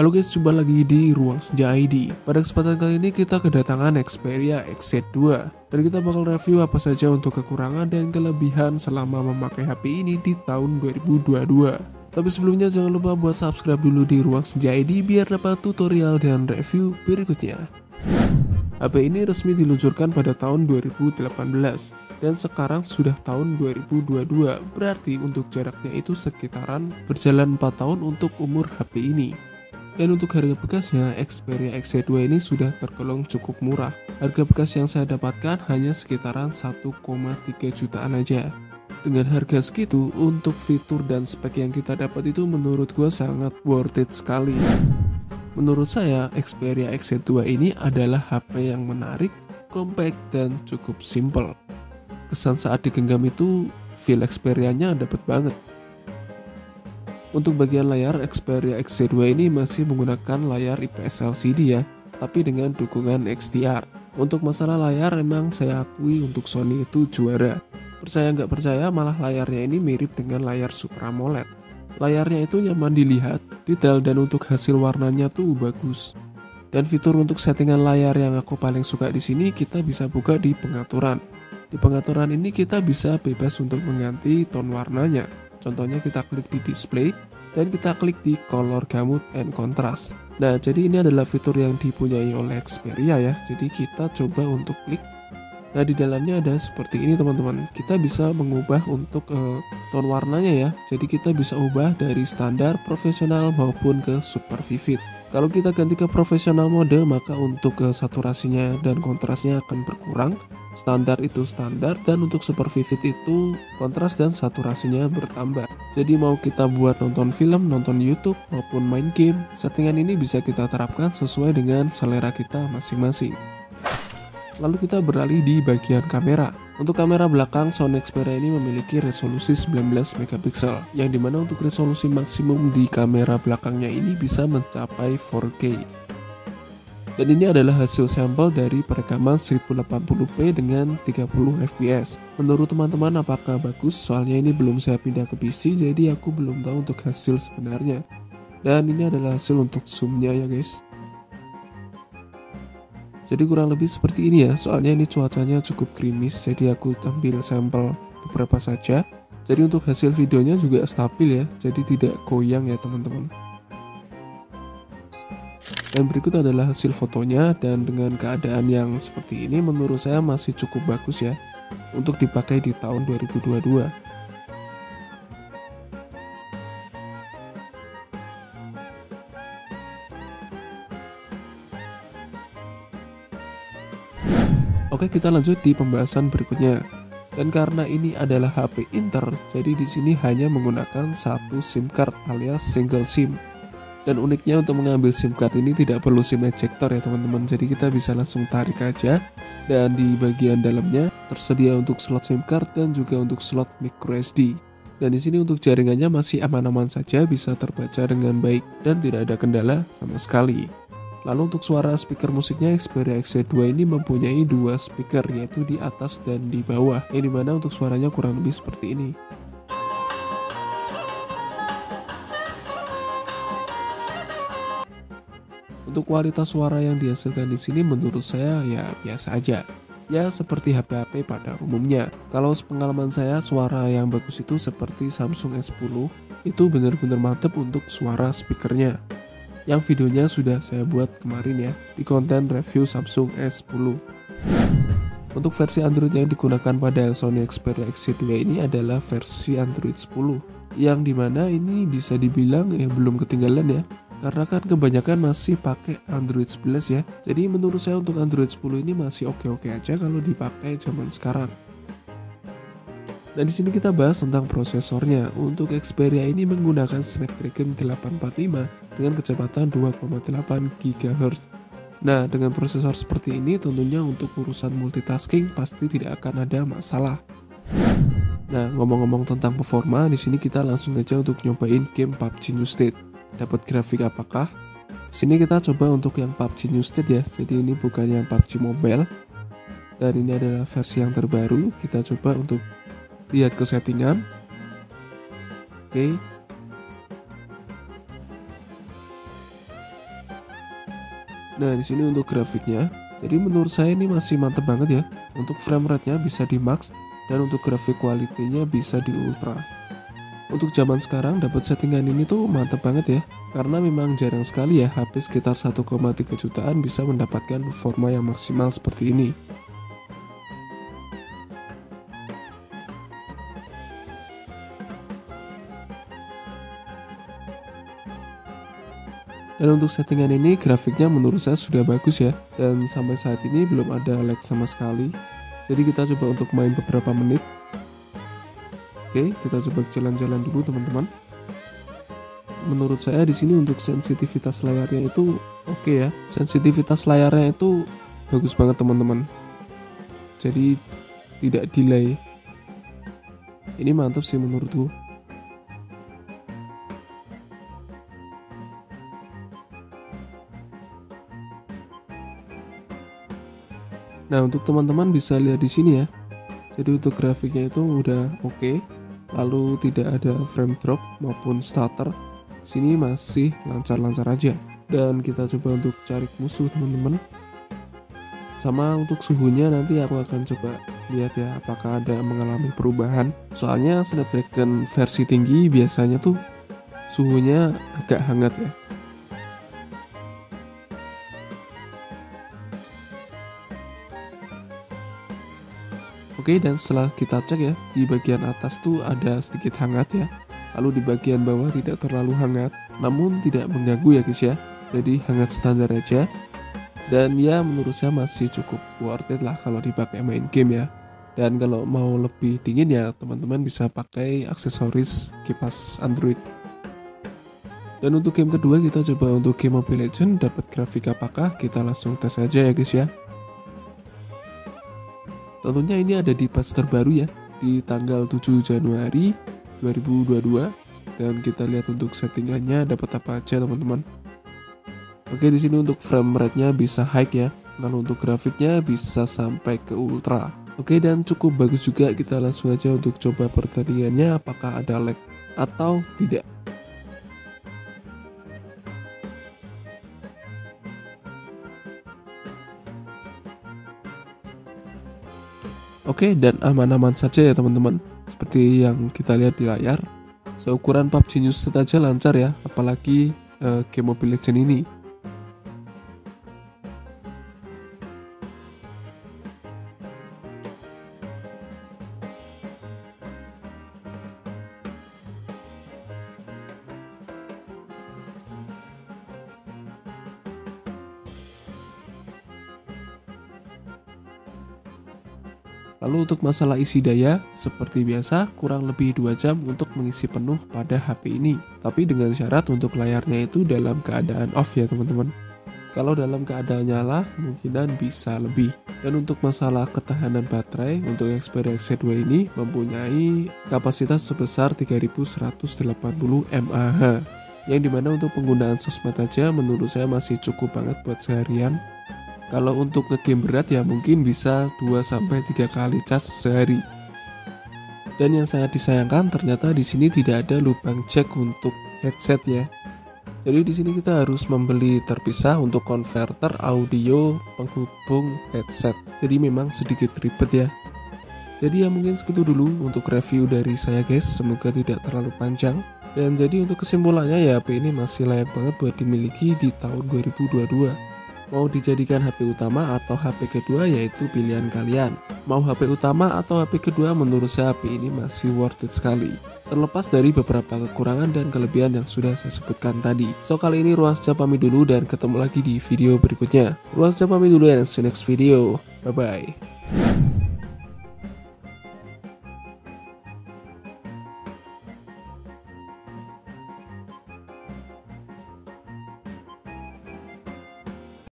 Halo guys, jumpa lagi di Ruang Senja ID. Pada kesempatan kali ini kita kedatangan Xperia XZ2 dan kita bakal review apa saja untuk kekurangan dan kelebihan selama memakai HP ini di tahun 2022. Tapi sebelumnya jangan lupa buat subscribe dulu di Ruang Senja ID biar dapat tutorial dan review berikutnya. HP ini resmi diluncurkan pada tahun 2018 dan sekarang sudah tahun 2022, berarti untuk jaraknya itu sekitaran berjalan 4 tahun untuk umur HP ini. Dan untuk harga bekasnya, Xperia XZ2 ini sudah tergolong cukup murah. Harga bekas yang saya dapatkan hanya sekitaran 1,3 jutaan aja. Dengan harga segitu, untuk fitur dan spek yang kita dapat itu menurut gue sangat worth it sekali. Menurut saya, Xperia XZ2 ini adalah HP yang menarik, compact, dan cukup simple. Kesan saat digenggam itu, feel Xperia-nya dapat banget. Untuk bagian layar, Xperia XZ2 ini masih menggunakan layar IPS LCD ya, tapi dengan dukungan XDR. Untuk masalah layar, emang saya akui untuk Sony itu juara. Percaya nggak percaya, malah layarnya ini mirip dengan layar Super AMOLED. Layarnya itu nyaman dilihat, detail, dan untuk hasil warnanya tuh bagus. Dan fitur untuk settingan layar yang aku paling suka di sini, kita bisa buka di pengaturan. Di pengaturan ini kita bisa bebas untuk mengganti tone warnanya. Contohnya kita klik di display dan kita klik di color gamut and contrast. Nah, jadi ini adalah fitur yang dipunyai oleh Xperia ya. Jadi kita coba untuk klik. Nah, di dalamnya ada seperti ini teman-teman. Kita bisa mengubah untuk tone warnanya ya. Jadi kita bisa ubah dari standar, profesional maupun ke super vivid. Kalau kita ganti ke profesional mode, maka untuk saturasinya dan kontrasnya akan berkurang. Standar itu standar, dan untuk super vivid itu kontras dan saturasinya bertambah. Jadi mau kita buat nonton film, nonton YouTube, maupun main game, settingan ini bisa kita terapkan sesuai dengan selera kita masing-masing. Lalu kita beralih di bagian kamera. Untuk kamera belakang, Sony Xperia ini memiliki resolusi 19 megapiksel, yang dimana untuk resolusi maksimum di kamera belakangnya ini bisa mencapai 4K. Dan ini adalah hasil sampel dari perekaman 1080p dengan 30 fps. Menurut teman-teman apakah bagus? Soalnya ini belum saya pindah ke PC, jadi aku belum tahu untuk hasil sebenarnya. Dan ini adalah hasil untuk zoomnya ya guys. Jadi kurang lebih seperti ini ya, soalnya ini cuacanya cukup gerimis, jadi aku ambil sampel beberapa saja. Jadi untuk hasil videonya juga stabil ya, jadi tidak goyang ya teman-teman. Dan berikut adalah hasil fotonya, dan dengan keadaan yang seperti ini menurut saya masih cukup bagus ya untuk dipakai di tahun 2022. Oke, kita lanjut di pembahasan berikutnya. Dan karena ini adalah HP Inter, jadi di sini hanya menggunakan satu SIM card alias single SIM. Dan uniknya untuk mengambil SIM card ini tidak perlu SIM ejector ya teman-teman. Jadi kita bisa langsung tarik aja. Dan di bagian dalamnya tersedia untuk slot SIM card dan juga untuk slot micro SD. Dan di sini untuk jaringannya masih aman-aman saja, bisa terbaca dengan baik dan tidak ada kendala sama sekali. Lalu untuk suara speaker musiknya, Xperia XZ2 ini mempunyai dua speaker, yaitu di atas dan di bawah, yang dimana untuk suaranya kurang lebih seperti ini. Untuk kualitas suara yang dihasilkan di sini menurut saya ya biasa aja. Ya seperti HP-HP pada umumnya. Kalau pengalaman saya, suara yang bagus itu seperti Samsung S10, itu benar-benar mantep untuk suara speakernya. Yang videonya sudah saya buat kemarin ya, di konten review Samsung S10. Untuk versi Android yang digunakan pada Sony Xperia XZ2 ini adalah versi Android 10, yang dimana ini bisa dibilang ya belum ketinggalan ya. Karena kan kebanyakan masih pakai Android 11 ya. Jadi menurut saya untuk Android 10 ini masih oke-oke aja kalau dipakai zaman sekarang. Dan di sini kita bahas tentang prosesornya. Untuk Xperia ini menggunakan Snapdragon 845 dengan kecepatan 2,8 GHz. Nah, dengan prosesor seperti ini tentunya untuk urusan multitasking pasti tidak akan ada masalah. Nah, ngomong-ngomong tentang performa, di sini kita langsung aja untuk nyobain game PUBG New State. Dapat grafik apakah? Sini kita coba untuk yang PUBG New State ya. Jadi ini bukan yang PUBG Mobile. Dan ini adalah versi yang terbaru. Kita coba untuk lihat ke settingan. Oke. Nah, di sini untuk grafiknya, jadi menurut saya ini masih mantep banget ya. Untuk frame rate-nya bisa di max dan untuk grafik quality-nya bisa di ultra. Untuk zaman sekarang dapat settingan ini tuh mantep banget ya. Karena memang jarang sekali ya HP sekitar 1,3 jutaan bisa mendapatkan performa yang maksimal seperti ini. Dan untuk settingan ini grafiknya menurut saya sudah bagus ya. Dan sampai saat ini belum ada lag sama sekali. Jadi kita coba untuk main beberapa menit. Oke, kita coba jalan-jalan dulu teman-teman. Menurut saya di sini untuk sensitivitas layarnya itu oke ya. Sensitivitas layarnya itu bagus banget teman-teman. Jadi tidak delay. Ini mantap sih menurutku. Nah, untuk teman-teman bisa lihat di sini ya. Jadi untuk grafiknya itu udah oke. Lalu tidak ada frame drop maupun stutter. Sini masih lancar-lancar aja. Dan kita coba untuk cari musuh teman-teman. Sama untuk suhunya nanti aku akan coba lihat ya apakah ada mengalami perubahan. Soalnya Snapdragon versi tinggi biasanya tuh suhunya agak hangat ya. Oke, dan setelah kita cek ya, di bagian atas tuh ada sedikit hangat ya. Lalu di bagian bawah tidak terlalu hangat, namun tidak mengganggu ya guys ya. Jadi hangat standar aja. Dan ya menurut saya masih cukup worth it lah kalau dipakai main game ya. Dan kalau mau lebih dingin ya teman-teman bisa pakai aksesoris kipas Android. Dan untuk game kedua kita coba untuk game Mobile Legends dapat grafik apakah, kita langsung tes aja ya guys ya. Tentunya ini ada di patch terbaru ya, di tanggal 7 Januari 2022. Dan kita lihat untuk settingannya dapat apa aja teman-teman. Oke, di sini untuk frame rate-nya bisa high ya. Lalu untuk grafiknya bisa sampai ke ultra. Oke, dan cukup bagus juga. Kita langsung aja untuk coba pertandingannya apakah ada lag atau tidak. Oke, dan aman-aman saja ya teman-teman. Seperti yang kita lihat di layar, seukuran PUBG News saja lancar ya, apalagi game Mobile Legends ini. Lalu untuk masalah isi daya, seperti biasa kurang lebih 2 jam untuk mengisi penuh pada HP ini. Tapi dengan syarat untuk layarnya itu dalam keadaan off ya teman-teman. Kalau dalam keadaan nyala, kemungkinan bisa lebih. Dan untuk masalah ketahanan baterai, untuk Xperia XZ2 ini mempunyai kapasitas sebesar 3180 mAh. Yang dimana untuk penggunaan sosmed aja menurut saya masih cukup banget buat seharian. Kalau untuk ngegame berat ya mungkin bisa 2-3 kali cas sehari. Dan yang sangat disayangkan ternyata di sini tidak ada lubang jack untuk headset ya. Jadi di sini kita harus membeli terpisah untuk konverter audio penghubung headset. Jadi memang sedikit ribet ya. Jadi ya mungkin segitu dulu untuk review dari saya guys. Semoga tidak terlalu panjang. Dan jadi untuk kesimpulannya ya HP ini masih layak banget buat dimiliki di tahun 2022. Mau dijadikan HP utama atau HP kedua yaitu pilihan kalian. Mau HP utama atau HP kedua menurut saya HP ini masih worth it sekali. Terlepas dari beberapa kekurangan dan kelebihan yang sudah saya sebutkan tadi. So kali ini Ruasca pamit dulu dan ketemu lagi di video berikutnya. Ruasca pamit dulu dan see you next video. Bye bye.